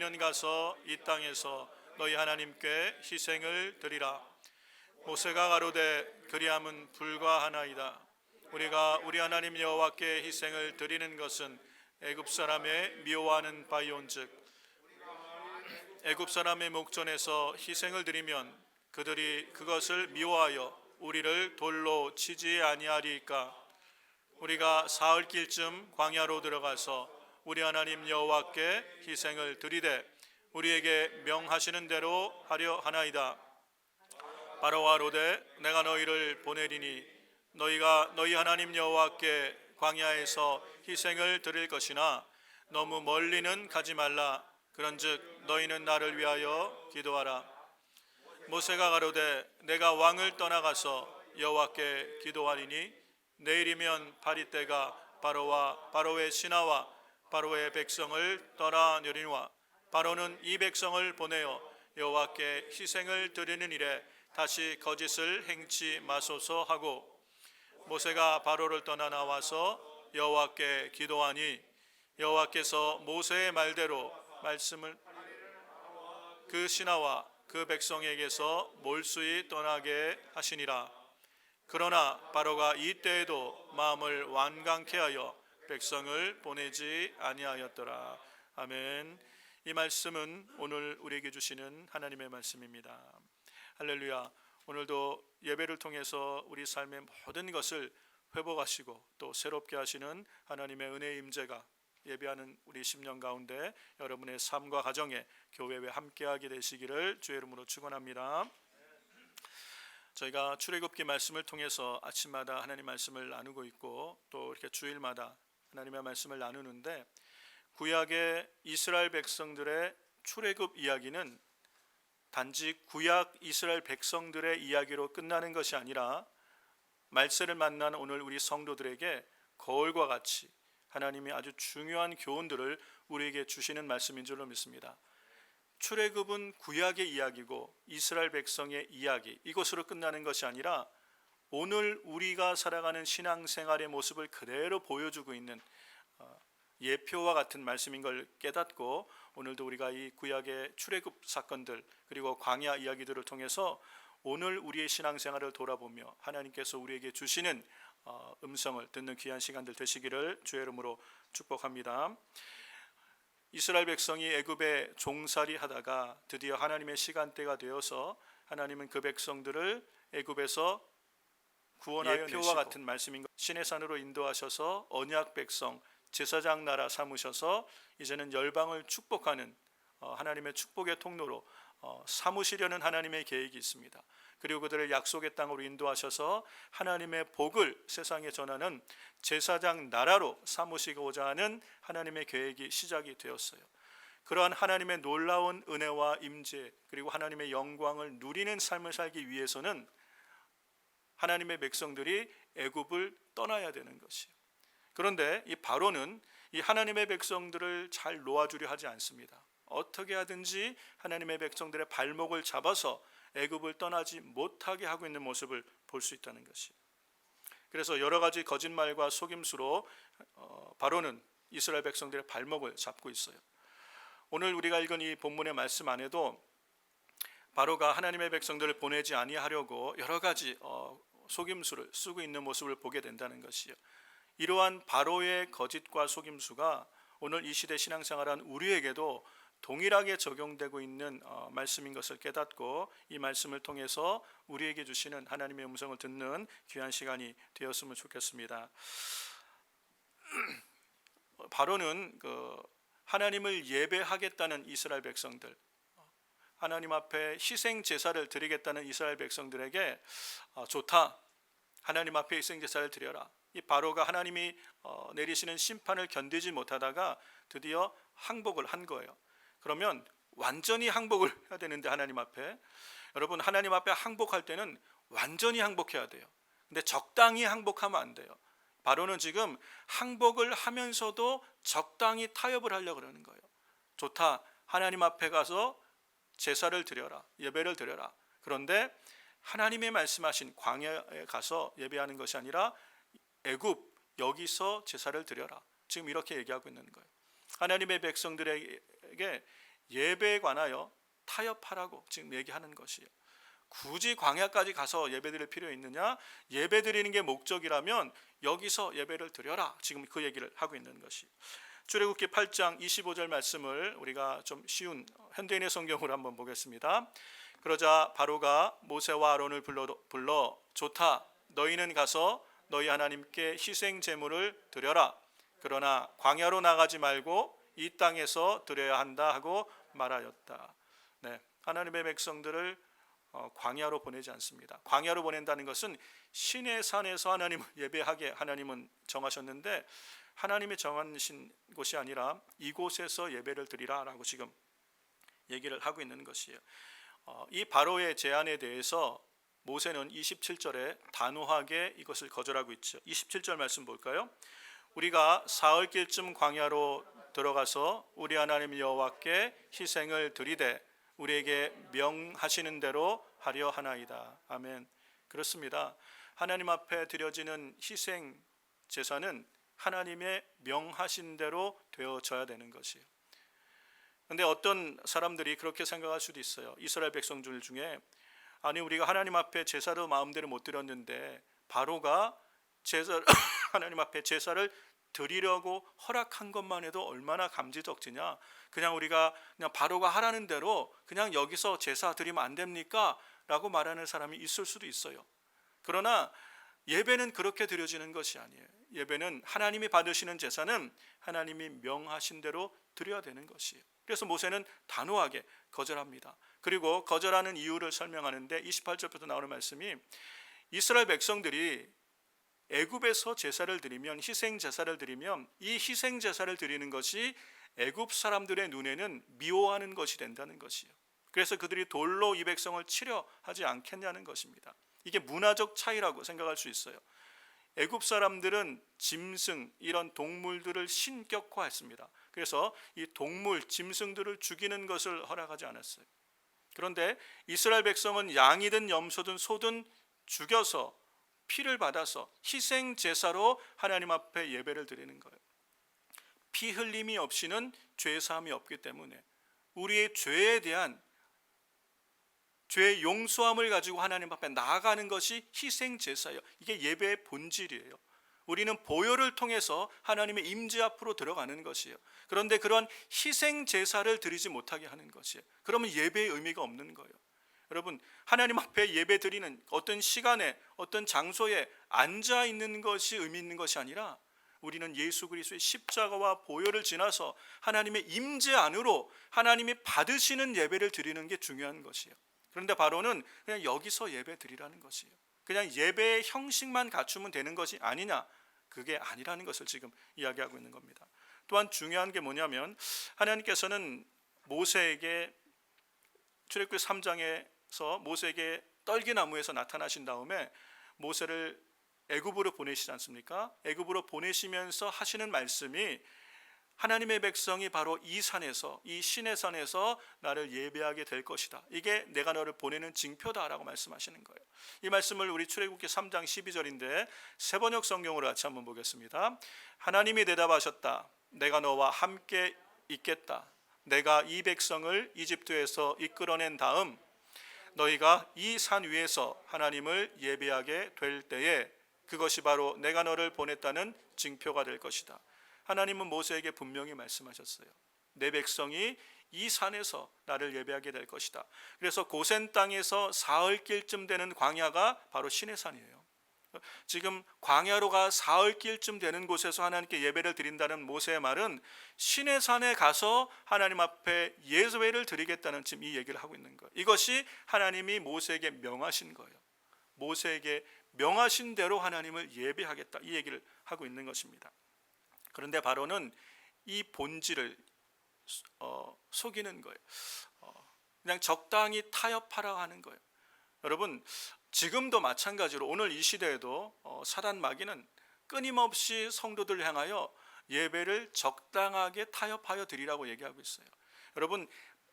너희는 가서 이 땅에서 너희 하나님께 희생을 드리라. 모세가 가로되 그리함은 불가하나이다. 우리가 우리 하나님 여호와께 희생을 드리는 것은 애굽 사람의 미워하는 바이온즉 애굽 사람의 목전에서 희생을 드리면 그들이 그것을 미워하여 우리를 돌로 치지 아니하리이까. 우리가 사흘 길쯤 광야로 들어가서 우리 하나님 여호와께 희생을 드리되 우리에게 명하시는 대로 하려 하나이다. 바로와 로되 내가 너희를 보내리니 너희가 너희 하나님 여호와께 광야에서 희생을 드릴 것이나 너무 멀리는 가지 말라. 그런즉 너희는 나를 위하여 기도하라. 모세가 가로되 내가 왕을 떠나가서 여호와께 기도하리니 내일이면 바리떼가 바로와 바로의 신하와 바로의 백성을 떠나려니와 바로는 이 백성을 보내어 여호와께 희생을 드리는 일에 다시 거짓을 행치 마소서 하고 모세가 바로를 떠나 나와서 여호와께 기도하니 여호와께서 모세의 말대로 말씀을 그 신하와 그 백성에게서 몰수히 떠나게 하시니라. 그러나 바로가 이때에도 마음을 완강케 하여 백성을 보내지 아니하였더라. 아멘. 이 말씀은 오늘 우리에게 주시는 하나님의 말씀입니다. 할렐루야. 오늘도 예배를 통해서 우리 삶의 모든 것을 회복하시고 또 새롭게 하시는 하나님의 은혜의 임재가 예배하는 우리 10년 가운데 여러분의 삶과 가정에 교회에 함께하게 되시기를 주의 이름으로 축원합니다. 저희가 출애굽기 말씀을 통해서 아침마다 하나님 말씀을 나누고 있고 또 이렇게 주일마다 하나님의 말씀을 나누는데 구약의 이스라엘 백성들의 출애굽 이야기는 단지 구약 이스라엘 백성들의 이야기로 끝나는 것이 아니라 말세를 만난 오늘 우리 성도들에게 거울과 같이 하나님이 아주 중요한 교훈들을 우리에게 주시는 말씀인 줄로 믿습니다. 출애굽은 구약의 이야기고 이스라엘 백성의 이야기, 이것으로 끝나는 것이 아니라 오늘 우리가 살아가는 신앙생활의 모습을 그대로 보여주고 있는 예표와 같은 말씀인 걸 깨닫고 오늘도 우리가 이 구약의 출애굽 사건들 그리고 광야 이야기들을 통해서 오늘 우리의 신앙생활을 돌아보며 하나님께서 우리에게 주시는 음성을 듣는 귀한 시간들 되시기를 주의 이름으로 축복합니다. 이스라엘 백성이 애굽에 종살이 하다가 드디어 하나님의 시간대가 되어서 하나님은 그 백성들을 애굽에서 구원하여 예표와 같은 말씀인 것 시내산으로 인도하셔서 언약 백성 제사장 나라 삼으셔서 이제는 열방을 축복하는 하나님의 축복의 통로로 삼으시려는 하나님의 계획이 있습니다. 그리고 그들을 약속의 땅으로 인도하셔서 하나님의 복을 세상에 전하는 제사장 나라로 삼으시고자 하는 하나님의 계획이 시작이 되었어요. 그러한 하나님의 놀라운 은혜와 임재 그리고 하나님의 영광을 누리는 삶을 살기 위해서는 하나님의 백성들이 애굽을 떠나야 되는 것이에요. 그런데 이 바로는 이 하나님의 백성들을 잘 놓아주려 하지 않습니다. 어떻게 하든지 하나님의 백성들의 발목을 잡아서 애굽을 떠나지 못하게 하고 있는 모습을 볼 수 있다는 것이에요. 그래서 여러 가지 거짓말과 속임수로 바로는 이스라엘 백성들의 발목을 잡고 있어요. 오늘 우리가 읽은 이 본문의 말씀 안에도 바로가 하나님의 백성들을 보내지 아니하려고 여러 가지 속임수를 쓰고 있는 모습을 보게 된다는 것이에요. 이러한 바로의 거짓과 속임수가 오늘 이 시대 신앙생활한 우리에게도 동일하게 적용되고 있는 말씀인 것을 깨닫고 이 말씀을 통해서 우리에게 주시는 하나님의 음성을 듣는 귀한 시간이 되었으면 좋겠습니다. 바로는 하나님을 예배하겠다는 이스라엘 백성들, 하나님 앞에 희생 제사를 드리겠다는 이스라엘 백성들에게 좋다, 하나님 앞에 희생 제사를 드려라. 이 바로가 하나님이 내리시는 심판을 견디지 못하다가 드디어 항복을 한 거예요. 그러면 완전히 항복을 해야 되는데 하나님 앞에, 여러분 하나님 앞에 항복할 때는 완전히 항복해야 돼요. 근데 적당히 항복하면 안 돼요. 바로는 지금 항복을 하면서도 적당히 타협을 하려고 그러는 거예요. 좋다, 하나님 앞에 가서 제사를 드려라, 예배를 드려라. 그런데 하나님의 말씀하신 광야에 가서 예배하는 것이 아니라 애굽 여기서 제사를 드려라. 지금 이렇게 얘기하고 있는 거예요. 하나님의 백성들에게 예배에 관하여 타협하라고 지금 얘기하는 것이에요. 굳이 광야까지 가서 예배드릴 필요 있느냐? 예배드리는 게 목적이라면 여기서 예배를 드려라. 지금 그 얘기를 하고 있는 것이. 출애굽기 8장 25절 말씀을 우리가 좀 쉬운 현대인의 성경으로 한번 보겠습니다. 그러자 바로가 모세와 아론을 불러 좋다. 너희는 가서 너희 하나님께 희생 제물을 드려라. 그러나 광야로 나가지 말고 이 땅에서 드려야 한다 하고 말하였다. 네, 하나님의 백성들을 광야로 보내지 않습니다. 광야로 보낸다는 것은 신의 산에서 하나님을 예배하게 하나님은 정하셨는데 하나님이 정하신 곳이 아니라 이곳에서 예배를 드리라라고 지금 얘기를 하고 있는 것이에요. 이 바로의 제안에 대해서 모세는 27절에 단호하게 이것을 거절하고 있죠. 27절 말씀 볼까요? 우리가 사흘길쯤 광야로 들어가서 우리 하나님 여호와께 희생을 드리되 우리에게 명하시는 대로 하려 하나이다. 아멘. 그렇습니다. 하나님 앞에 드려지는 희생 제사는 하나님의 명하신 대로 되어져야 되는 것이에요. 그런데 어떤 사람들이 그렇게 생각할 수도 있어요. 이스라엘 백성들 중에 아니 우리가 하나님 앞에 제사를 마음대로 못 드렸는데 바로가 하나님 앞에 제사를 드리려고 허락한 것만 해도 얼마나 감지덕지냐. 그냥 우리가 그냥 바로가 하라는 대로 그냥 여기서 제사 드리면 안 됩니까? 라고 말하는 사람이 있을 수도 있어요. 그러나 예배는 그렇게 드려지는 것이 아니에요. 예배는 하나님이 받으시는 제사는 하나님이 명하신 대로 드려야 되는 것이에요. 그래서 모세는 단호하게 거절합니다. 그리고 거절하는 이유를 설명하는데 28절부터 나오는 말씀이 이스라엘 백성들이 애굽에서 제사를 드리면 희생 제사를 드리면 이 희생 제사를 드리는 것이 애굽 사람들의 눈에는 미워하는 것이 된다는 것이에요. 그래서 그들이 돌로 이 백성을 치려 하지 않겠냐는 것입니다. 이게 문화적 차이라고 생각할 수 있어요. 애굽 사람들은 짐승 이런 동물들을 신격화했습니다. 그래서 이 동물 짐승들을 죽이는 것을 허락하지 않았어요. 그런데 이스라엘 백성은 양이든 염소든 소든 죽여서 피를 받아서 희생 제사로 하나님 앞에 예배를 드리는 거예요. 피 흘림이 없이는 죄 사함이 없기 때문에 우리의 죄에 대한 죄의 용서함을 가지고 하나님 앞에 나아가는 것이 희생 제사예요. 이게 예배의 본질이에요. 우리는 보혈을 통해서 하나님의 임재 앞으로 들어가는 것이에요. 그런데 그런 희생 제사를 드리지 못하게 하는 것이에요. 그러면 예배의 의미가 없는 거예요. 여러분, 하나님 앞에 예배 드리는 어떤 시간에 어떤 장소에 앉아 있는 것이 의미 있는 것이 아니라 우리는 예수 그리스도의 십자가와 보혈을 지나서 하나님의 임재 안으로 하나님이 받으시는 예배를 드리는 게 중요한 것이에요. 그런데 바로는 그냥 여기서 예배 드리라는 것이에요. 그냥 예배의 형식만 갖추면 되는 것이 아니냐, 그게 아니라는 것을 지금 이야기하고 있는 겁니다. 또한 중요한 게 뭐냐면 하나님께서는 모세에게 출애굽기 3장에서 모세에게 떨기나무에서 나타나신 다음에 모세를 애굽으로 보내시지 않습니까? 애굽으로 보내시면서 하시는 말씀이 하나님의 백성이 바로 이 산에서, 이 신의 산에서 나를 예배하게 될 것이다. 이게 내가 너를 보내는 징표다라고 말씀하시는 거예요. 이 말씀을 우리 출애굽기 3장 12절인데 세번역 성경으로 같이 한번 보겠습니다. 하나님이 대답하셨다. 내가 너와 함께 있겠다. 내가 이 백성을 이집트에서 이끌어낸 다음 너희가 이 산 위에서 하나님을 예배하게 될 때에 그것이 바로 내가 너를 보냈다는 징표가 될 것이다. 하나님은 모세에게 분명히 말씀하셨어요. 내 백성이 이 산에서 나를 예배하게 될 것이다. 그래서 고센 땅에서 사흘길쯤 되는 광야가 바로 신의 산이에요. 지금 광야로가 사흘길쯤 되는 곳에서 하나님께 예배를 드린다는 모세의 말은 신의 산에 가서 하나님 앞에 예배를 드리겠다는 지금 이 얘기를 하고 있는 거예요. 이것이 하나님이 모세에게 명하신 거예요. 모세에게 명하신 대로 하나님을 예배하겠다, 이 얘기를 하고 있는 것입니다. 그런데 바로는 이 본질을 속이는 거예요. 그냥 적당히 타협하라고 하는 거예요. 여러분, 지금도 마찬가지로 오늘 이 시대에도 사단 마귀는 끊임없이 성도들을 향하여 예배를 적당하게 타협하여 드리라고 얘기하고 있어요. 여러분,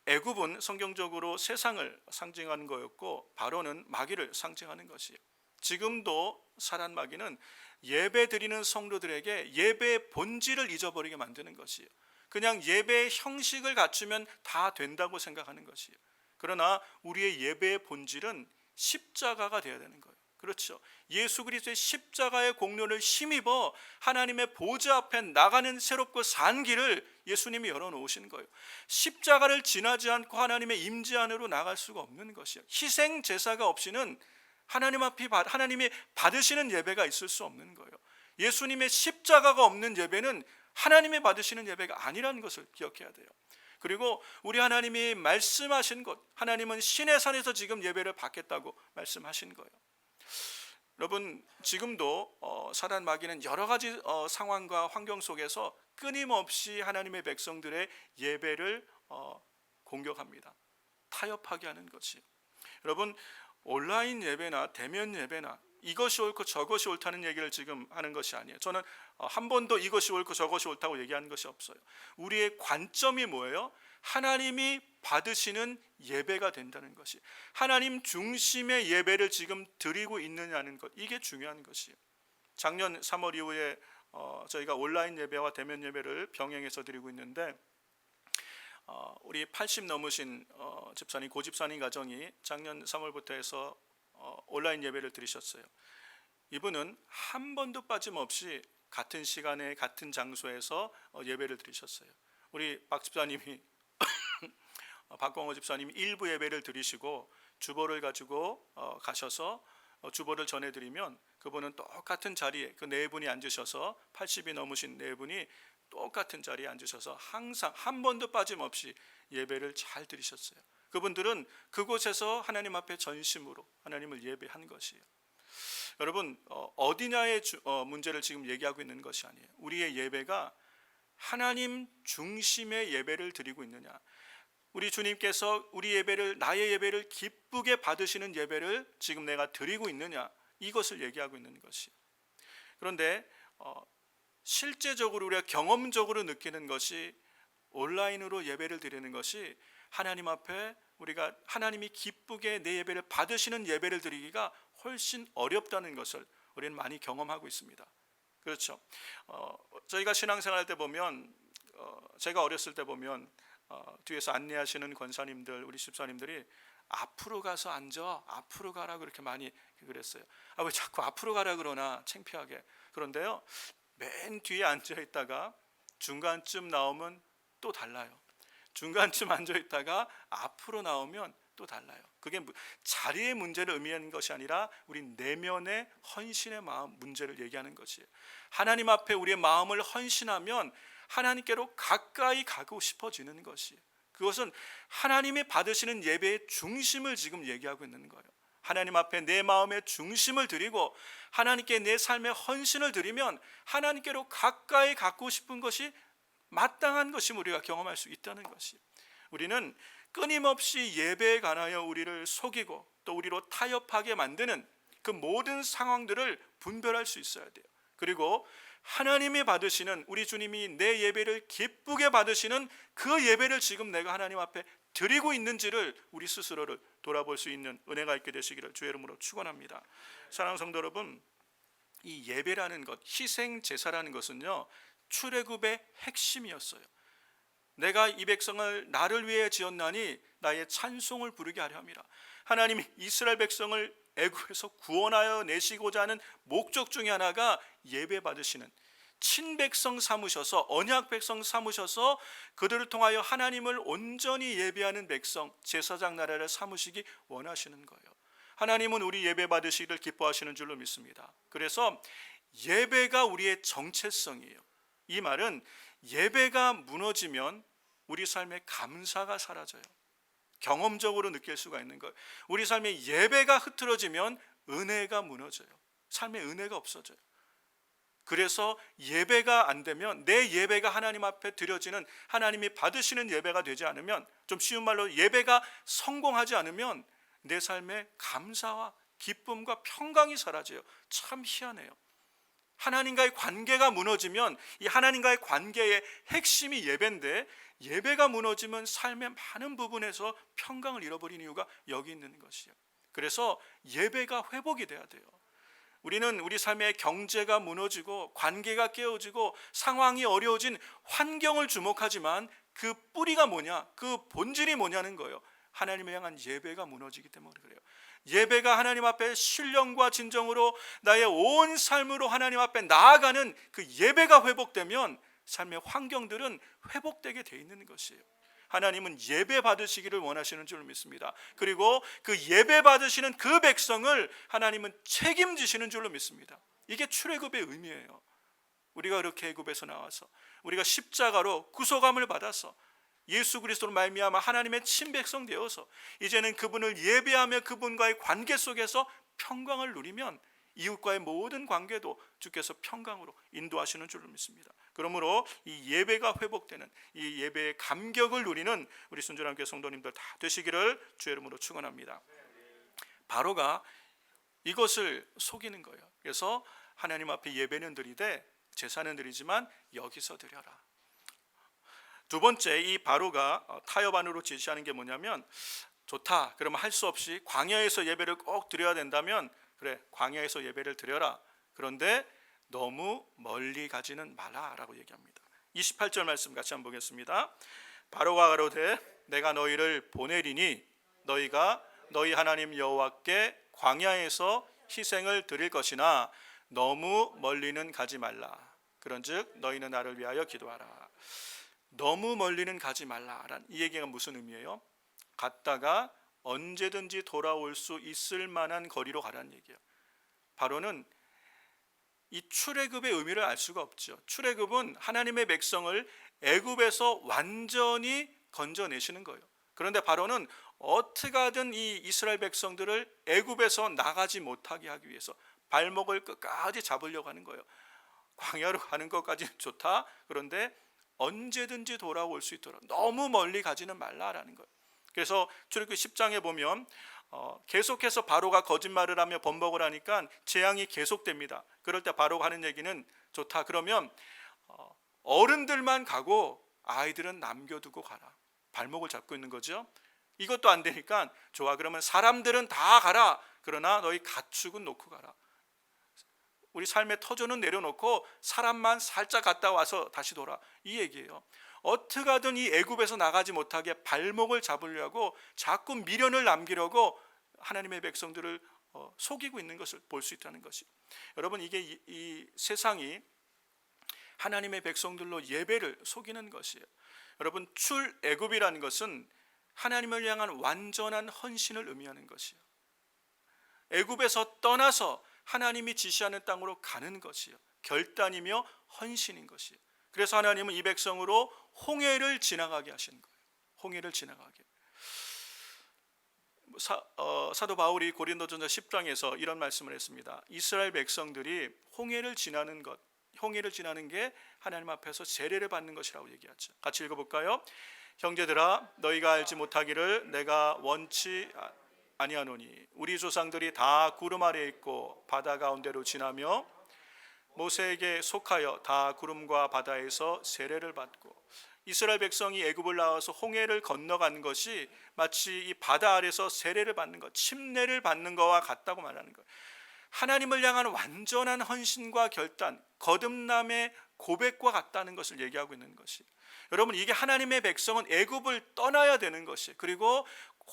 애굽은 성경적으로 세상을 상징하는 거였고 바로는 마귀를 상징하는 것이에요. 지금도 사단 마귀는 예배 드리는 성도들에게 예배의 본질을 잊어버리게 만드는 것이에요. 그냥 예배의 형식을 갖추면 다 된다고 생각하는 것이에요. 그러나 우리의 예배의 본질은 십자가가 되어야 되는 거예요. 그렇죠. 예수 그리스도의 십자가의 공로를 힘입어 하나님의 보좌 앞에 나가는 새롭고 산 길을 예수님이 열어놓으신 거예요. 십자가를 지나지 않고 하나님의 임재 안으로 나갈 수가 없는 것이에요. 희생 제사가 없이는 하나님 앞에 하나님이 받으시는 예배가 있을 수 없는 거예요. 예수님의 십자가가 없는 예배는 하나님이 받으시는 예배가 아니라는 것을 기억해야 돼요. 그리고 우리 하나님이 말씀하신 것, 하나님은 신의 산에서 지금 예배를 받겠다고 말씀하신 거예요. 여러분, 지금도 사단 마귀는 여러 가지 상황과 환경 속에서 끊임없이 하나님의 백성들의 예배를 공격합니다. 타협하게 하는 것이에요. 여러분, 온라인 예배나 대면 예배나 이것이 옳고 저것이 옳다는 얘기를 지금 하는 것이 아니에요. 저는 한 번도 이것이 옳고 저것이 옳다고 얘기하는 것이 없어요. 우리의 관점이 뭐예요? 하나님이 받으시는 예배가 된다는 것이, 하나님 중심의 예배를 지금 드리고 있느냐는 것, 이게 중요한 것이에요. 작년 3월 이후에 저희가 온라인 예배와 대면 예배를 병행해서 드리고 있는데 우리 80 넘으신 집사님, 고집사님 가정이 작년 3월부터 해서 온라인 예배를 드리셨어요. 이분은 한 번도 빠짐없이 같은 시간에 같은 장소에서 예배를 드리셨어요. 우리 박 집사님이 박광호 집사님이 일부 예배를 드리시고 주보를 가지고 가셔서 주보를 전해드리면 그분은 똑같은 자리에 그 네 분이 앉으셔서 80이 넘으신 네 분이 똑같은 자리에 앉으셔서 항상 한 번도 빠짐없이 예배를 잘 드리셨어요. 그분들은 그곳에서 하나님 앞에 전심으로 하나님을 예배한 것이에요. 여러분, 어디냐의 문제를 지금 얘기하고 있는 것이 아니에요. 우리의 예배가 하나님 중심의 예배를 드리고 있느냐, 우리 주님께서 우리 예배를, 나의 예배를 기쁘게 받으시는 예배를 지금 내가 드리고 있느냐, 이것을 얘기하고 있는 것이에요. 그런데 실제적으로 우리가 경험적으로 느끼는 것이 온라인으로 예배를 드리는 것이 하나님 앞에 우리가 하나님이 기쁘게 내 예배를 받으시는 예배를 드리기가 훨씬 어렵다는 것을 우리는 많이 경험하고 있습니다. 그렇죠. 저희가 신앙생활 때 보면 제가 어렸을 때 보면 뒤에서 안내하시는 권사님들, 우리 집사님들이 앞으로 가서 앉아, 앞으로 가라 그렇게 많이 그랬어요. 왜 자꾸 앞으로 가라 그러나, 창피하게. 그런데요, 맨 뒤에 앉아 있다가 중간쯤 나오면 또 달라요. 중간쯤 앉아 있다가 앞으로 나오면 또 달라요. 그게 자리의 문제를 의미하는 것이 아니라 우리 내면의 헌신의 마음 문제를 얘기하는 것이에요. 하나님 앞에 우리의 마음을 헌신하면 하나님께로 가까이 가고 싶어지는 것이에요. 그것은 하나님이 받으시는 예배의 중심을 지금 얘기하고 있는 거예요. 하나님 앞에 내 마음의 중심을 드리고 하나님께 내 삶의 헌신을 드리면 하나님께로 가까이 가고 싶은 것이 마땅한 것이 우리가 경험할 수 있다는 것이에요. 우리는 끊임없이 예배에 관하여 우리를 속이고 또 우리로 타협하게 만드는 그 모든 상황들을 분별할 수 있어야 돼요. 그리고 하나님이 받으시는, 우리 주님이 내 예배를 기쁘게 받으시는 그 예배를 지금 내가 하나님 앞에 드리고 있는지를 우리 스스로를 돌아볼 수 있는 은혜가 있게 되시기를 주의 이름으로 축원합니다. 사랑하는 성도 여러분, 이 예배라는 것, 희생 제사라는 것은요, 출애굽의 핵심이었어요. 내가 이 백성을 나를 위해 지었나니 나의 찬송을 부르게 하려 함이라. 하나님이 이스라엘 백성을 애굽에서 구원하여 내시고자 하는 목적 중에 하나가 예배 받으시는, 친백성 삼으셔서, 언약 백성 삼으셔서 그들을 통하여 하나님을 온전히 예배하는 백성, 제사장 나라를 삼으시기 원하시는 거예요. 하나님은 우리 예배 받으시기를 기뻐하시는 줄로 믿습니다. 그래서 예배가 우리의 정체성이에요. 이 말은 예배가 무너지면 우리 삶의 감사가 사라져요. 경험적으로 느낄 수가 있는 거예요. 우리 삶의 예배가 흐트러지면 은혜가 무너져요. 삶의 은혜가 없어져요. 그래서 예배가 안 되면, 내 예배가 하나님 앞에 드려지는, 하나님이 받으시는 예배가 되지 않으면, 좀 쉬운 말로 예배가 성공하지 않으면 내 삶의 감사와 기쁨과 평강이 사라져요. 참 희한해요. 하나님과의 관계가 무너지면, 이 하나님과의 관계의 핵심이 예배인데, 예배가 무너지면 삶의 많은 부분에서 평강을 잃어버린 이유가 여기 있는 것이에요. 그래서 예배가 회복이 돼야 돼요. 우리는 우리 삶의 경제가 무너지고 관계가 깨어지고 상황이 어려워진 환경을 주목하지만 그 뿌리가 뭐냐, 그 본질이 뭐냐는 거예요. 하나님을 향한 예배가 무너지기 때문에 그래요. 예배가 하나님 앞에 신령과 진정으로 나의 온 삶으로 하나님 앞에 나아가는 그 예배가 회복되면 삶의 환경들은 회복되게 돼 있는 것이에요. 하나님은 예배 받으시기를 원하시는 줄 믿습니다. 그리고 그 예배 받으시는 그 백성을 하나님은 책임지시는 줄로 믿습니다. 이게 출애굽의 의미예요. 우리가 그렇게 애굽에서 나와서 우리가 십자가로 구속함을 받아서 예수 그리스도로 말미암아 하나님의 친백성 되어서 이제는 그분을 예배하며 그분과의 관계 속에서 평강을 누리면 이웃과의 모든 관계도 주께서 평강으로 인도하시는 줄로 믿습니다. 그러므로 이 예배가 회복되는, 이 예배의 감격을 누리는 우리 순전한 교회 성도님들 다 되시기를 주의 이름으로 축원합니다. 바로가 이것을 속이는 거예요. 그래서 하나님 앞에 예배는 드리되 제사는 드리지만 여기서 드려라. 두 번째, 이 바로가 타협안으로 제시하는 게 뭐냐면, 좋다, 그러면 할 수 없이 광야에서 예배를 꼭 드려야 된다면 그래, 광야에서 예배를 드려라. 그런데 너무 멀리 가지는 마라라고 얘기합니다. 28절 말씀 같이 한번 보겠습니다. 바로가 가로되 내가 너희를 보내리니 너희가 너희 하나님 여호와께 광야에서 희생을 드릴 것이나 너무 멀리는 가지 말라. 그런즉 너희는 나를 위하여 기도하라. 너무 멀리는 가지 말라라는 이 얘기가 무슨 의미예요? 갔다가 언제든지 돌아올 수 있을 만한 거리로 가라는 얘기예요. 바로는 이 출애굽의 의미를 알 수가 없죠. 출애굽은 하나님의 백성을 애굽에서 완전히 건져내시는 거예요. 그런데 바로는 어떻게 하든 이 이스라엘 백성들을 애굽에서 나가지 못하게 하기 위해서 발목을 끝까지 잡으려고 하는 거예요. 광야로 가는 것까지는 좋다. 그런데 언제든지 돌아올 수 있도록 너무 멀리 가지는 말라라는 거예요. 그래서 출애굽기 10장에 보면 계속해서 바로가 거짓말을 하며 번복을 하니까 재앙이 계속됩니다. 그럴 때 바로가 하는 얘기는 좋다. 그러면 어른들만 가고 아이들은 남겨두고 가라. 발목을 잡고 있는 거죠. 이것도 안 되니까 좋아. 그러면 사람들은 다 가라. 그러나 너희 가축은 놓고 가라. 우리 삶의 터전은 내려놓고 사람만 살짝 갔다 와서 다시 돌아. 이 얘기예요. 어떻게 하든 이 애굽에서 나가지 못하게 발목을 잡으려고 자꾸 미련을 남기려고 하나님의 백성들을 속이고 있는 것을 볼 수 있다는 것이. 여러분, 이게 이 세상이 하나님의 백성들로 예배를 속이는 것이에요. 여러분, 출애굽이라는 것은 하나님을 향한 완전한 헌신을 의미하는 것이에요. 애굽에서 떠나서 하나님이 지시하는 땅으로 가는 것이요, 결단이며 헌신인 것이에요. 그래서 하나님은 이 백성으로 홍해를 지나가게 하시는 거예요. 홍해를 지나가게. 사도 바울이 고린도전서 10장에서 이런 말씀을 했습니다. 이스라엘 백성들이 홍해를 지나는 것, 홍해를 지나는 게 하나님 앞에서 세례를 받는 것이라고 얘기하죠. 같이 읽어볼까요? 형제들아, 너희가 알지 못하기를 내가 원치 아니하노니 우리 조상들이 다 구름 아래에 있고 바다 가운데로 지나며 모세에게 속하여 다 구름과 바다에서 세례를 받고. 이스라엘 백성이 애굽을 나와서 홍해를 건너간 것이 마치 이 바다 아래서 세례를 받는 것, 침례를 받는 것과 같다고 말하는 거예요. 하나님을 향한 완전한 헌신과 결단, 거듭남의 고백과 같다는 것을 얘기하고 있는 것이. 여러분, 이게 하나님의 백성은 애굽을 떠나야 되는 것이, 그리고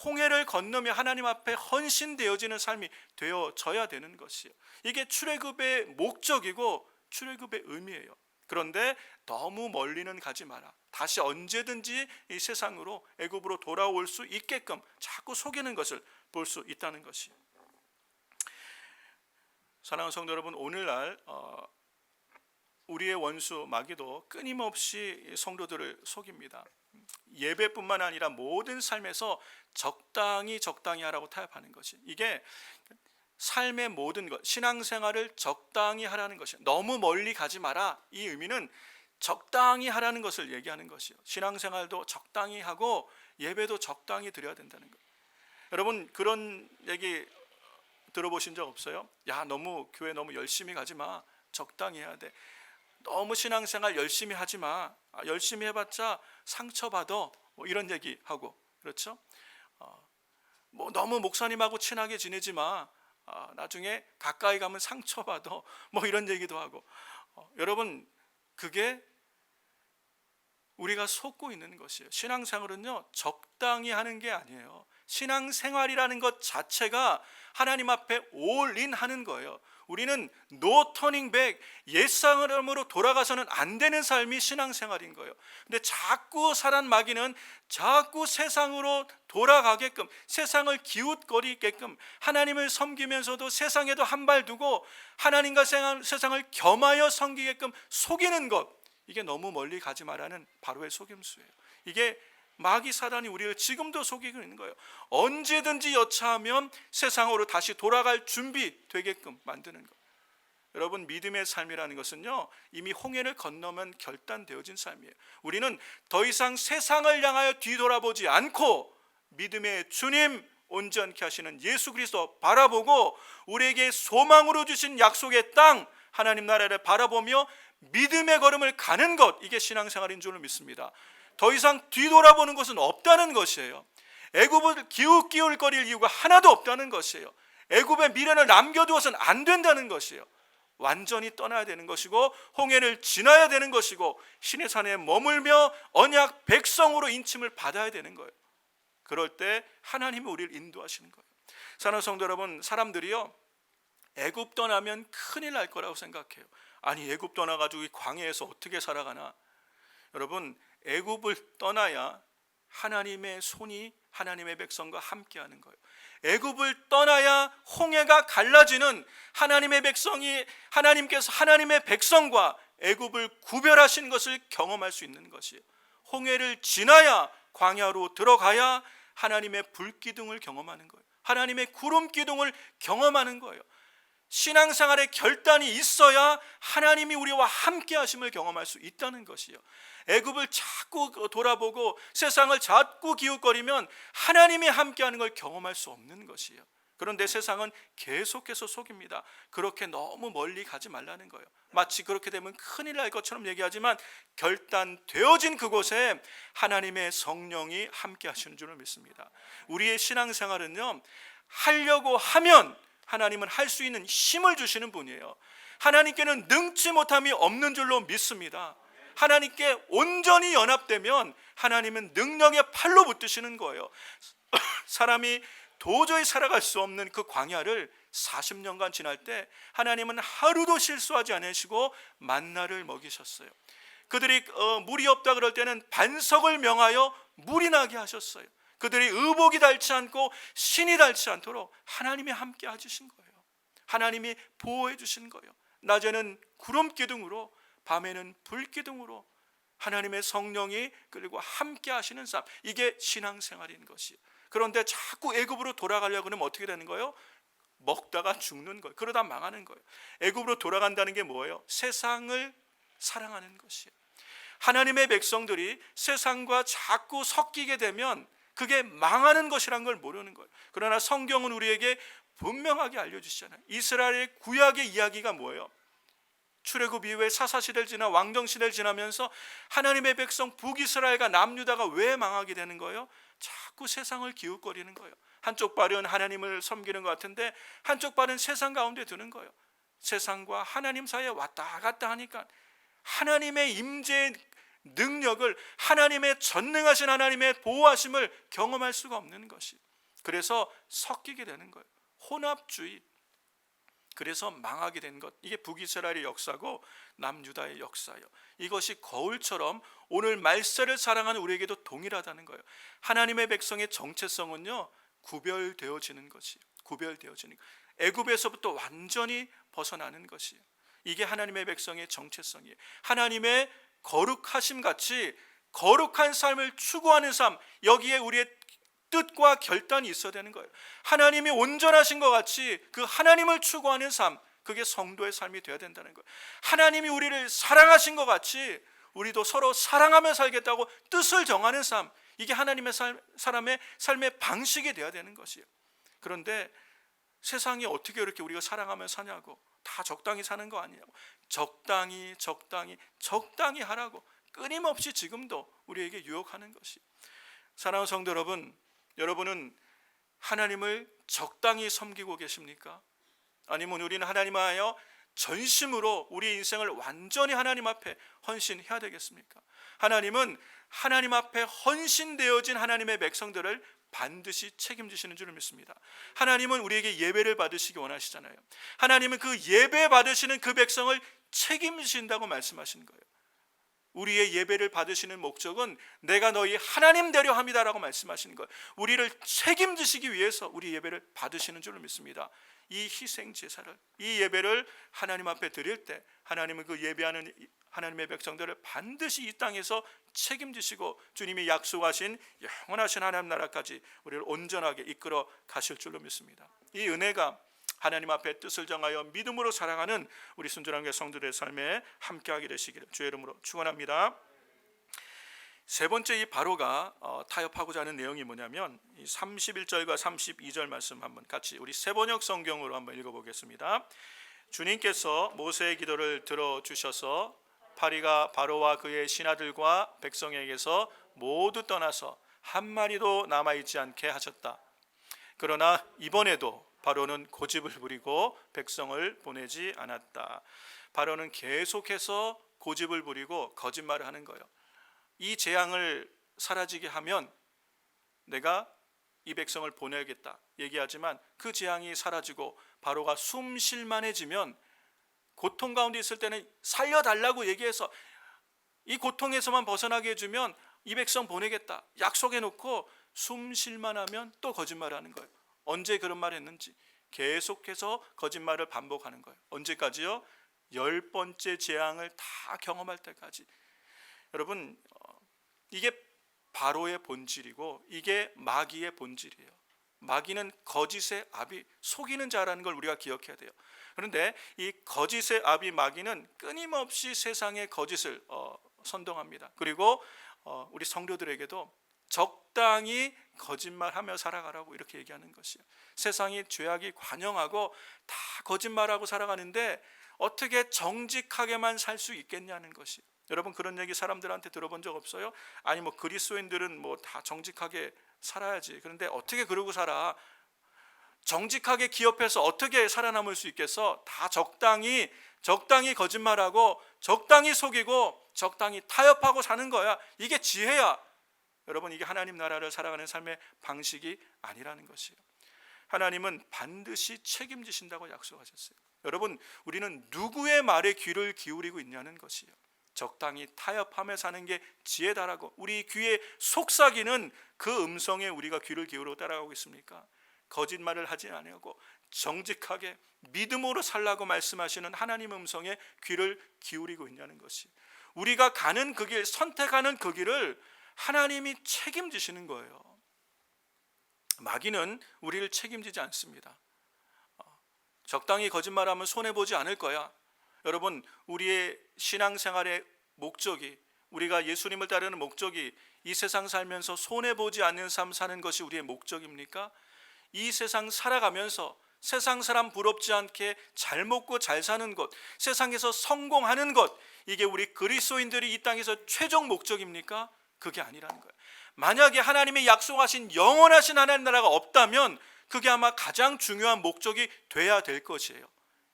홍해를 건너며 하나님 앞에 헌신되어지는 삶이 되어져야 되는 것이에요. 이게 출애굽의 목적이고 출애굽의 의미예요. 그런데 너무 멀리는 가지 마라. 다시 언제든지 이 세상으로 애굽으로 돌아올 수 있게끔 자꾸 속이는 것을 볼 수 있다는 것이에요. 사랑하는 성도 여러분, 오늘날 우리의 원수 마귀도 끊임없이 성도들을 속입니다. 예배뿐만 아니라 모든 삶에서 적당히 하라고 타협하는 것이, 이게 삶의 모든 것, 신앙생활을 적당히 하라는 것이에요. 너무 멀리 가지 마라. 이 의미는 적당히 하라는 것을 얘기하는 것이에요. 신앙생활도 적당히 하고 예배도 적당히 드려야 된다는 거예요. 여러분, 그런 얘기 들어보신 적 없어요? 야, 너무 교회 너무 열심히 가지 마. 적당히 해야 돼. 너무 신앙생활 열심히 하지 마. 열심히 해봤자 상처받아. 뭐 이런 얘기하고, 그렇죠? 뭐 너무 목사님하고 친하게 지내지 마. 나중에 가까이 가면 상처받아 뭐 이런 얘기도 하고 여러분 그게 우리가 속고 있는 것이에요. 신앙생활은요 적당히 하는 게 아니에요. 신앙생활이라는 것 자체가 하나님 앞에 올인 하는 거예요. 우리는 no turning back, 옛사람으로 돌아가서는 안 되는 삶이 신앙생활인 거예요. 근데 자꾸 사단 마귀는 자꾸 세상으로 돌아가게끔, 세상을 기웃거리게끔, 하나님을 섬기면서도 세상에도 한 발 두고 하나님과 세상을 겸하여 섬기게끔 속이는 것, 이게 너무 멀리 가지 말라는 바로의 속임수예요. 이게 마귀 사단이 우리를 지금도 속이고 있는 거예요. 언제든지 여차하면 세상으로 다시 돌아갈 준비 되게끔 만드는 것. 여러분 믿음의 삶이라는 것은요 이미 홍해를 건너면 결단되어진 삶이에요. 우리는 더 이상 세상을 향하여 뒤돌아보지 않고 믿음의 주님, 온전케 하시는 예수 그리스도 바라보고 우리에게 소망으로 주신 약속의 땅 하나님 나라를 바라보며 믿음의 걸음을 가는 것, 이게 신앙생활인 줄을 믿습니다. 더 이상 뒤돌아보는 것은 없다는 것이에요. 애굽을 기웃기울거릴 이유가 하나도 없다는 것이에요. 애굽의 미련을 남겨두어서는 안 된다는 것이에요. 완전히 떠나야 되는 것이고 홍해를 지나야 되는 것이고 신의 산에 머물며 언약 백성으로 인침을 받아야 되는 거예요. 그럴 때 하나님이 우리를 인도하시는 거예요. 사랑하는 성도 여러분, 사람들이요 애굽 떠나면 큰일 날 거라고 생각해요. 아니 애굽 떠나가지고 이 광야에서 어떻게 살아가나. 여러분 애굽을 떠나야 하나님의 손이 하나님의 백성과 함께하는 거예요. 애굽을 떠나야 홍해가 갈라지는 하나님의 백성이, 하나님께서 하나님의 백성과 애굽을 구별하신 것을 경험할 수 있는 것이에요. 홍해를 지나야 광야로 들어가야 하나님의 불기둥을 경험하는 거예요. 하나님의 구름 기둥을 경험하는 거예요. 신앙생활의 결단이 있어야 하나님이 우리와 함께 하심을 경험할 수 있다는 것이요. 애굽을 자꾸 돌아보고 세상을 자꾸 기웃거리면 하나님이 함께하는 걸 경험할 수 없는 것이에요. 그런데 세상은 계속해서 속입니다. 그렇게 너무 멀리 가지 말라는 거예요. 마치 그렇게 되면 큰일 날 것처럼 얘기하지만 결단되어진 그곳에 하나님의 성령이 함께 하시는 줄을 믿습니다. 우리의 신앙생활은요 하려고 하면 하나님은 할 수 있는 힘을 주시는 분이에요. 하나님께는 능치 못함이 없는 줄로 믿습니다. 하나님께 온전히 연합되면 하나님은 능력의 팔로 붙드시는 거예요. 사람이 도저히 살아갈 수 없는 그 광야를 40년간 지날 때 하나님은 하루도 실수하지 않으시고 만나를 먹이셨어요. 그들이 물이 없다 그럴 때는 반석을 명하여 물이 나게 하셨어요. 그들이 의복이 닳지 않고 신이 닳지 않도록 하나님이 함께 해주신 거예요. 하나님이 보호해 주신 거예요. 낮에는 구름 기둥으로, 밤에는 불 기둥으로 하나님의 성령이 그리고 함께 하시는 삶, 이게 신앙생활인 것이에요. 그런데 자꾸 애굽으로 돌아가려고 하면 어떻게 되는 거예요? 먹다가 죽는 거예요. 그러다 망하는 거예요. 애굽으로 돌아간다는 게 뭐예요? 세상을 사랑하는 것이에요. 하나님의 백성들이 세상과 자꾸 섞이게 되면 그게 망하는 것이란 걸 모르는 거예요. 그러나 성경은 우리에게 분명하게 알려주시잖아요. 이스라엘의 구약의 이야기가 뭐예요? 출애굽 이후에 사사시대를 지나 왕정시대를 지나면서 하나님의 백성 북이스라엘과 남유다가 왜 망하게 되는 거예요? 자꾸 세상을 기웃거리는 거예요. 한쪽 발은 하나님을 섬기는 것 같은데 한쪽 발은 세상 가운데 두는 거예요. 세상과 하나님 사이에 왔다 갔다 하니까 하나님의 임재의 능력을, 하나님의 전능하신 하나님의 보호하심을 경험할 수가 없는 것이, 그래서 섞이게 되는 거예요. 혼합주의. 그래서 망하게 된 것, 이게 북이스라엘의 역사고 남유다의 역사예요. 이것이 거울처럼 오늘 말세를 사랑하는 우리에게도 동일하다는 거예요. 하나님의 백성의 정체성은요 구별되어지는 것이에요. 구별되어지는 것. 애굽에서부터 완전히 벗어나는 것이에요. 이게 하나님의 백성의 정체성이에요. 하나님의 거룩하심 같이 거룩한 삶을 추구하는 삶, 여기에 우리의 뜻과 결단이 있어야 되는 거예요. 하나님이 온전하신 것 같이 그 하나님을 추구하는 삶, 그게 성도의 삶이 되어야 된다는 거예요. 하나님이 우리를 사랑하신 것 같이 우리도 서로 사랑하며 살겠다고 뜻을 정하는 삶, 이게 하나님의 사람의 삶의 방식이 되어야 되는 것이에요. 그런데 세상이 어떻게 이렇게 우리가 사랑하며 사냐고, 다 적당히 사는 거 아니냐고, 적당히 하라고 끊임없이 지금도 우리에게 유혹하는 것이. 사랑하는 성도 여러분, 여러분은 하나님을 적당히 섬기고 계십니까? 아니면 우리는 하나님하여 전심으로 우리 인생을 완전히 하나님 앞에 헌신해야 되겠습니까? 하나님은 하나님 앞에 헌신되어진 하나님의 백성들을 반드시 책임지시는 줄을 믿습니다. 하나님은 우리에게 예배를 받으시기 원하시잖아요. 하나님은 그 예배 받으시는 그 백성을 책임지신다고 말씀하시는 거예요. 우리의 예배를 받으시는 목적은 내가 너희 하나님 되려 함이다라고 말씀하시는 거예요. 우리를 책임지시기 위해서 우리 예배를 받으시는 줄을 믿습니다. 이 희생 제사를, 이 예배를 하나님 앞에 드릴 때 하나님은 그 예배하는 하나님의 백성들을 반드시 이 땅에서 책임지시고 주님이 약속하신 영원하신 하나님 나라까지 우리를 온전하게 이끌어 가실 줄로 믿습니다. 이 은혜가 하나님 앞에 뜻을 정하여 믿음으로 살아가는 우리 순전한 성도들의 삶에 함께하게 되시기를 주의 이름으로 축원합니다. 세 번째 이 바로가 타협하고자 하는 내용이 뭐냐면 31절과 32절 말씀 한번 같이 우리 세번역 성경으로 한번 읽어보겠습니다. 주님께서 모세의 기도를 들어주셔서 파리가 바로와 그의 신하들과 백성에게서 모두 떠나서 한 마리도 남아있지 않게 하셨다. 그러나 이번에도 바로는 고집을 부리고 백성을 보내지 않았다. 바로는 계속해서 고집을 부리고 거짓말을 하는 거예요. 이 재앙을 사라지게 하면 내가 이 백성을 보내겠다 얘기하지만 그 재앙이 사라지고 바로가 숨 쉴만해지면 고통 가운데 있을 때는 살려달라고 얘기해서 이 고통에서만 벗어나게 해주면 이 백성 보내겠다 약속해놓고 숨 쉴만하면 또 거짓말하는 거예요. 언제 그런 말 했는지 계속해서 거짓말을 반복하는 거예요. 언제까지요? 10번째 재앙을 다 경험할 때까지. 여러분 이게 바로의 본질이고 이게 마귀의 본질이에요. 마귀는 거짓의 아비, 속이는 자라는 걸 우리가 기억해야 돼요. 그런데 이 거짓의 아비 마귀는 끊임없이 세상의 거짓을 선동합니다. 그리고 우리 성도들에게도 적당히 거짓말하며 살아가라고 이렇게 얘기하는 것이에요. 세상이 죄악이 관영하고 다 거짓말하고 살아가는데 어떻게 정직하게만 살 수 있겠냐는 것이에요. 여러분 그런 얘기 사람들한테 들어본 적 없어요? 아니 뭐 그리스도인들은 뭐 다 정직하게 살아야지. 그런데 어떻게 그러고 살아? 정직하게 기업해서 어떻게 살아남을 수 있겠어? 다 적당히 거짓말하고 적당히 속이고 적당히 타협하고 사는 거야. 이게 지혜야. 여러분 이게 하나님 나라를 살아가는 삶의 방식이 아니라는 것이에요. 하나님은 반드시 책임지신다고 약속하셨어요. 여러분 우리는 누구의 말에 귀를 기울이고 있냐는 것이에요. 적당히 타협하며 사는 게 지혜다라고 우리 귀에 속삭이는 그 음성에 우리가 귀를 기울이고 따라가고 있습니까? 거짓말을 하지 아니하고 정직하게 믿음으로 살라고 말씀하시는 하나님 음성에 귀를 기울이고 있냐는 것이 우리가 가는 그 길, 선택하는 그 길을 하나님이 책임지시는 거예요. 마귀는 우리를 책임지지 않습니다. 적당히 거짓말하면 손해보지 않을 거야. 여러분 우리의 신앙생활의 목적이 우리가 예수님을 따르는 목적이 이 세상 살면서 손해보지 않는 삶 사는 것이 우리의 목적입니까? 이 세상 살아가면서 세상 사람 부럽지 않게 잘 먹고 잘 사는 것, 세상에서 성공하는 것, 이게 우리 그리스도인들이 이 땅에서 최종 목적입니까? 그게 아니라는 거예요. 만약에 하나님이 약속하신 영원하신 하나님 나라가 없다면 그게 아마 가장 중요한 목적이 돼야 될 것이에요.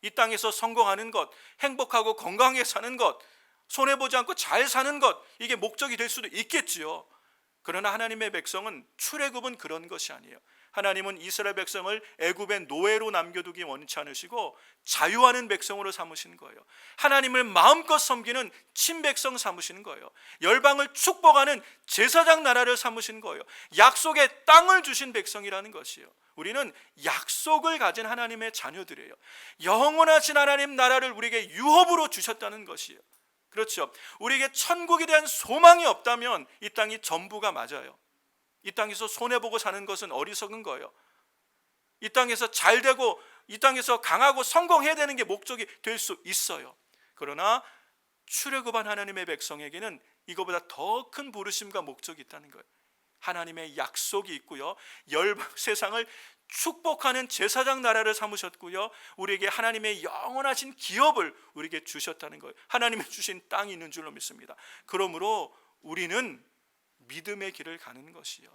이 땅에서 성공하는 것, 행복하고 건강하게 사는 것, 손해보지 않고 잘 사는 것, 이게 목적이 될 수도 있겠지요. 그러나 하나님의 백성은 출애굽은 그런 것이 아니에요. 하나님은 이스라엘 백성을 애굽의 노예로 남겨두기 원치 않으시고 자유하는 백성으로 삼으시는 거예요. 하나님을 마음껏 섬기는 친백성 삼으시는 거예요. 열방을 축복하는 제사장 나라를 삼으신 거예요. 약속의 땅을 주신 백성이라는 것이에요. 우리는 약속을 가진 하나님의 자녀들이에요. 영원하신 하나님 나라를 우리에게 유업으로 주셨다는 것이에요. 그렇죠. 우리에게 천국에 대한 소망이 없다면 이 땅이 전부가 맞아요. 이 땅에서 손해보고 사는 것은 어리석은 거예요. 이 땅에서 잘되고 이 땅에서 강하고 성공해야 되는 게 목적이 될 수 있어요. 그러나 출애굽한 하나님의 백성에게는 이거보다 더 큰 부르심과 목적이 있다는 거예요. 하나님의 약속이 있고요. 세상을 축복하는 제사장 나라를 삼으셨고요. 우리에게 하나님의 영원하신 기업을 우리에게 주셨다는 거예요. 하나님의 주신 땅이 있는 줄로 믿습니다. 그러므로 우리는 믿음의 길을 가는 것이요.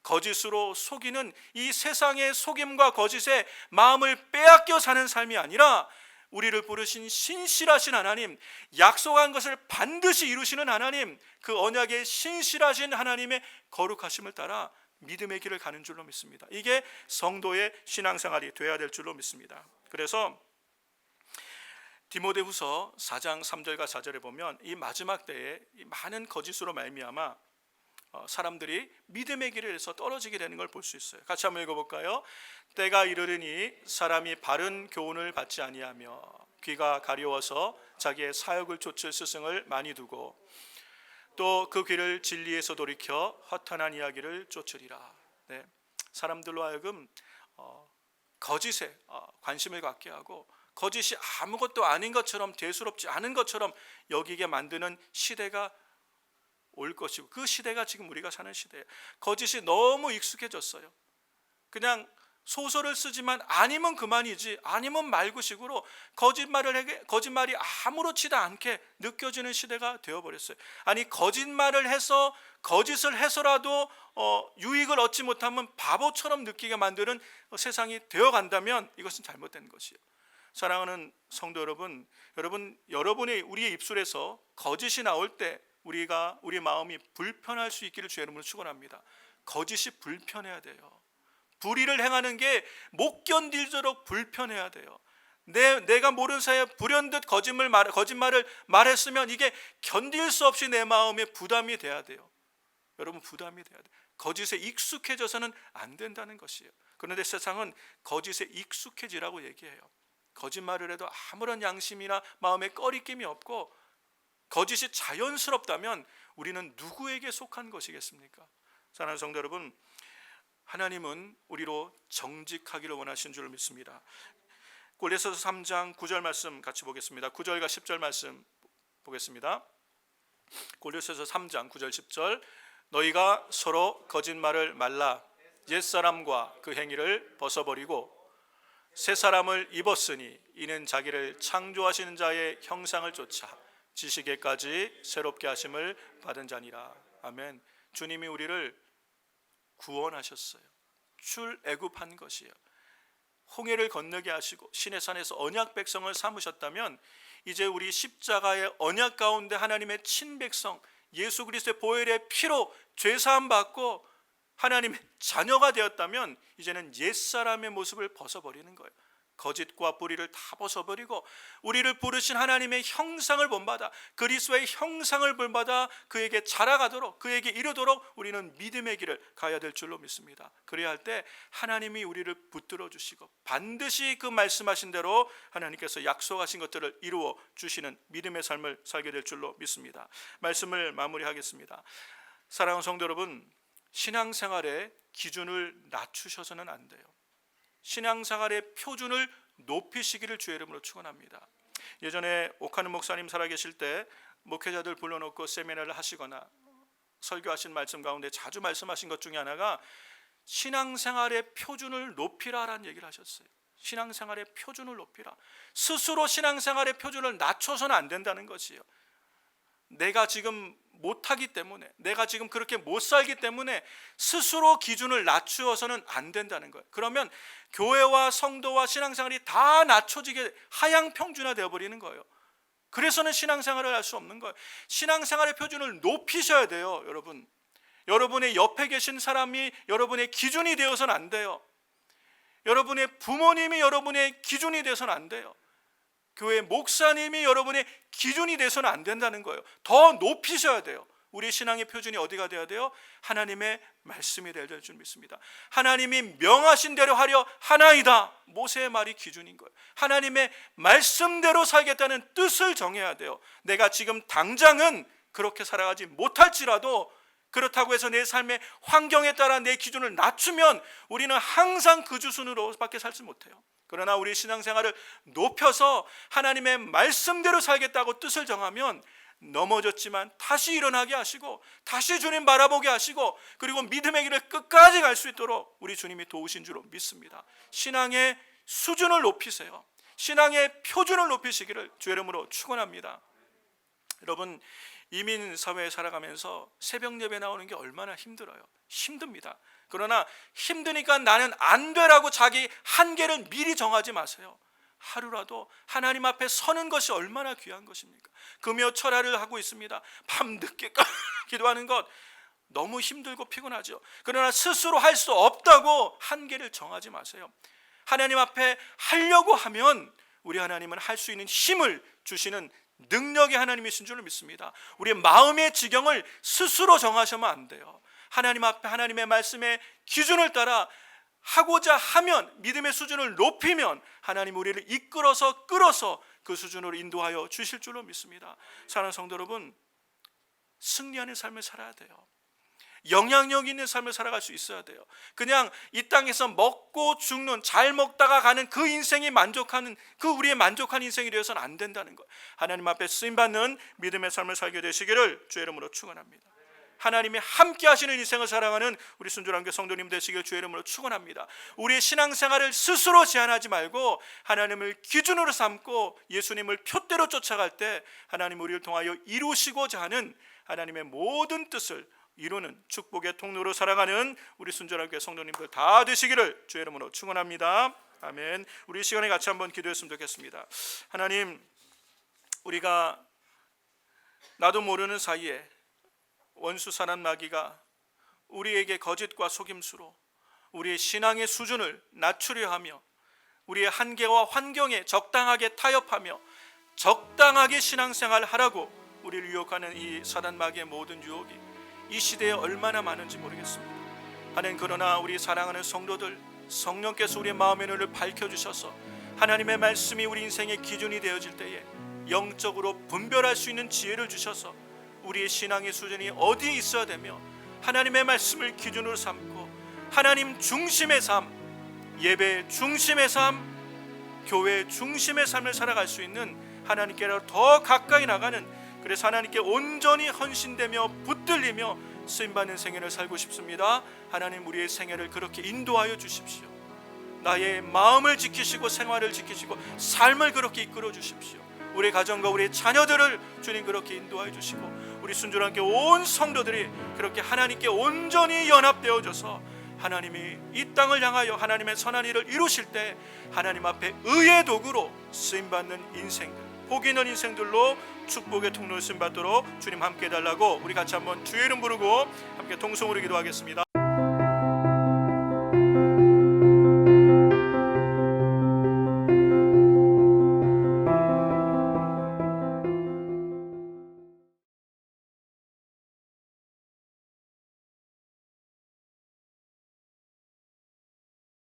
거짓으로 속이는 이 세상의 속임과 거짓에 마음을 빼앗겨 사는 삶이 아니라 우리를 부르신 신실하신 하나님, 약속한 것을 반드시 이루시는 하나님, 그 언약의 신실하신 하나님의 거룩하심을 따라 믿음의 길을 가는 줄로 믿습니다. 이게 성도의 신앙생활이 되어야 될 줄로 믿습니다. 그래서 디모데후서 4장 3절과 4절에 보면 이 마지막 때에 이 많은 거짓으로 말미암아 사람들이 믿음의 길에서 떨어지게 되는 걸 볼 수 있어요. 같이 한번 읽어볼까요? 때가 이르르니 사람이 바른 교훈을 받지 아니하며 귀가 가려워서 자기의 사역을 좇을 스승을 많이 두고 또 그 귀를 진리에서 돌이켜 허탄한 이야기를 쫓으리라. 네. 사람들로 하여금 거짓에 관심을 갖게 하고 거짓이 아무것도 아닌 것처럼, 대수롭지 않은 것처럼 여기게 만드는 시대가 올 것이고, 그 시대가 지금 우리가 사는 시대예요. 거짓이 너무 익숙해졌어요. 그냥 소설을 쓰지만 아니면 그만이지, 아니면 말고식으로 거짓말이 아무렇지도 않게 느껴지는 시대가 되어버렸어요. 아니, 거짓말을 해서 거짓을 해서라도 유익을 얻지 못하면 바보처럼 느끼게 만드는 세상이 되어간다면 이것은 잘못된 것이에요. 사랑하는 성도 여러분, 여러분의 우리의 입술에서 거짓이 나올 때 우리 마음이 불편할 수 있기를 주의 이름으로 축원합니다. 거짓이 불편해야 돼요. 불의를 행하는 게 못 견딜도록 불편해야 돼요. 내가 모르는 사이에 불현듯 거짓말을 말했으면 이게 견딜 수 없이 내 마음에 부담이 돼야 돼요. 여러분, 부담이 돼야 돼요. 거짓에 익숙해져서는 안 된다는 것이에요. 그런데 세상은 거짓에 익숙해지라고 얘기해요. 거짓말을 해도 아무런 양심이나 마음에 꺼리낌이 없고 거짓이 자연스럽다면 우리는 누구에게 속한 것이겠습니까? 사랑하는 성도 여러분, 하나님은 우리로 정직하기를 원하신 줄 믿습니다. 골로새서 3장 9절 말씀 같이 보겠습니다. 9절과 10절 말씀 보겠습니다. 골로새서 3장 9절 10절, 너희가 서로 거짓말을 말라 옛사람과 그 행위를 벗어버리고 새 사람을 입었으니 이는 자기를 창조하시는 자의 형상을 쫓아 지식에까지 새롭게 하심을 받은 자니라. 아멘. 주님이 우리를 구원하셨어요. 출애굽한 것이에요. 홍해를 건너게 하시고 시내 산에서 언약 백성을 삼으셨다면 이제 우리 십자가의 언약 가운데 하나님의 친백성 예수 그리스도의 보혈의 피로 죄사함 받고 하나님의 자녀가 되었다면 이제는 옛사람의 모습을 벗어버리는 거예요. 거짓과 불의를 다 벗어버리고 우리를 부르신 하나님의 형상을 본받아, 그리스도의 형상을 본받아 그에게 자라가도록, 그에게 이르도록 우리는 믿음의 길을 가야 될 줄로 믿습니다. 그래야 할 때 하나님이 우리를 붙들어 주시고 반드시 그 말씀하신 대로 하나님께서 약속하신 것들을 이루어 주시는 믿음의 삶을 살게 될 줄로 믿습니다. 말씀을 마무리하겠습니다. 사랑하는 성도 여러분, 신앙생활의 기준을 낮추셔서는 안 돼요. 신앙생활의 표준을 높이시기를 주의 이름으로 축원합니다. 예전에 옥하는 목사님 살아계실 때 목회자들 불러놓고 세미나를 하시거나 설교하신 말씀 가운데 자주 말씀하신 것 중에 하나가 신앙생활의 표준을 높이라라는 얘기를 하셨어요. 신앙생활의 표준을 높이라. 스스로 신앙생활의 표준을 낮춰서는 안 된다는 것이에요. 내가 지금 못하기 때문에, 내가 지금 그렇게 못 살기 때문에 스스로 기준을 낮추어서는 안 된다는 거예요. 그러면 교회와 성도와 신앙생활이 다 낮춰지게 하향평준화 되어버리는 거예요. 그래서는 신앙생활을 할 수 없는 거예요. 신앙생활의 표준을 높이셔야 돼요. 여러분의 옆에 계신 사람이 여러분의 기준이 되어서는 안 돼요. 여러분의 부모님이 여러분의 기준이 되어서는 안 돼요. 교회 목사님이 여러분의 기준이 돼서는 안 된다는 거예요. 더 높이셔야 돼요. 우리 신앙의 표준이 어디가 돼야 돼요? 하나님의 말씀이 되어야 될 줄 믿습니다. 하나님이 명하신 대로 하려 하나이다. 모세의 말이 기준인 거예요. 하나님의 말씀대로 살겠다는 뜻을 정해야 돼요. 내가 지금 당장은 그렇게 살아가지 못할지라도 그렇다고 해서 내 삶의 환경에 따라 내 기준을 낮추면 우리는 항상 그 수준으로밖에 살지 못해요. 그러나 우리 신앙생활을 높여서 하나님의 말씀대로 살겠다고 뜻을 정하면 넘어졌지만 다시 일어나게 하시고 다시 주님 바라보게 하시고 그리고 믿음의 길을 끝까지 갈 수 있도록 우리 주님이 도우신 줄로 믿습니다. 신앙의 수준을 높이세요. 신앙의 표준을 높이시기를 주의 이름으로 축원합니다. 여러분, 이민 사회에 살아가면서 새벽 예배 나오는 게 얼마나 힘들어요. 힘듭니다. 그러나 힘드니까 나는 안 되라고 자기 한계를 미리 정하지 마세요. 하루라도 하나님 앞에 서는 것이 얼마나 귀한 것입니까? 금요 철야를 하고 있습니다. 밤늦게까지 기도하는 것 너무 힘들고 피곤하죠. 그러나 스스로 할 수 없다고 한계를 정하지 마세요. 하나님 앞에 하려고 하면 우리 하나님은 할 수 있는 힘을 주시는 능력의 하나님이신 줄 믿습니다. 우리의 마음의 지경을 스스로 정하시면 안 돼요. 하나님 앞에 하나님의 말씀에 기준을 따라 하고자 하면, 믿음의 수준을 높이면 하나님 우리를 이끌어서 끌어서 그 수준으로 인도하여 주실 줄로 믿습니다. 사랑하는 성도 여러분, 승리하는 삶을 살아야 돼요. 영향력 있는 삶을 살아갈 수 있어야 돼요. 그냥 이 땅에서 먹고 죽는, 잘 먹다가 가는 그 인생이 만족하는, 그 우리의 만족한 인생이 되어서는 안 된다는 것. 하나님 앞에 쓰임받는 믿음의 삶을 살게 되시기를 주의 이름으로 축원합니다. 하나님이 함께 하시는 인생을 살아가는 우리 순종함께 성도님 되시길 주의 이름으로 축원합니다. 우리의 신앙생활을 스스로 제한하지 말고 하나님을 기준으로 삼고 예수님을 표대로 쫓아갈 때 하나님 우리를 통하여 이루시고자 하는 하나님의 모든 뜻을 이루는 축복의 통로로 살아가는 우리 순전하게 성도님들 다 되시기를 주의 이름으로 축원합니다. 아멘. 우리 시간에 같이 한번 기도했으면 좋겠습니다. 하나님, 우리가 나도 모르는 사이에 원수 사난 마귀가 우리에게 거짓과 속임수로 우리의 신앙의 수준을 낮추려 하며 우리의 한계와 환경에 적당하게 타협하며 적당하게 신앙생활을 하라고 우리를 유혹하는 이 사단 마귀의 모든 유혹이 이 시대에 얼마나 많은지 모르겠습니다. 하나님, 그러나 우리 사랑하는 성도들, 성령께서 우리의 마음의 눈을 밝혀주셔서 하나님의 말씀이 우리 인생의 기준이 되어질 때에 영적으로 분별할 수 있는 지혜를 주셔서 우리의 신앙의 수준이 어디에 있어야 되며 하나님의 말씀을 기준으로 삼고 하나님 중심의 삶, 예배 중심의 삶, 교회 중심의 삶을 살아갈 수 있는 하나님께로 더 가까이 나가는, 그래서 하나님께 온전히 헌신되며 붙들리며 쓰임받는 생애를 살고 싶습니다. 하나님, 우리의 생애를 그렇게 인도하여 주십시오. 나의 마음을 지키시고 생활을 지키시고 삶을 그렇게 이끌어 주십시오. 우리 가정과 우리 자녀들을 주님 그렇게 인도하여 주시고 우리 순종함께 온 성도들이 그렇게 하나님께 온전히 연합되어져서 하나님이 이 땅을 향하여 하나님의 선한 일을 이루실 때 하나님 앞에 의의 도구로 쓰임받는 인생들, 복 있는 인생들로 축복의 통로를 쓰임받도록 주님 함께 해달라고 우리 같이 한번 주의 이름 부르고 함께 통성으로 기도하겠습니다.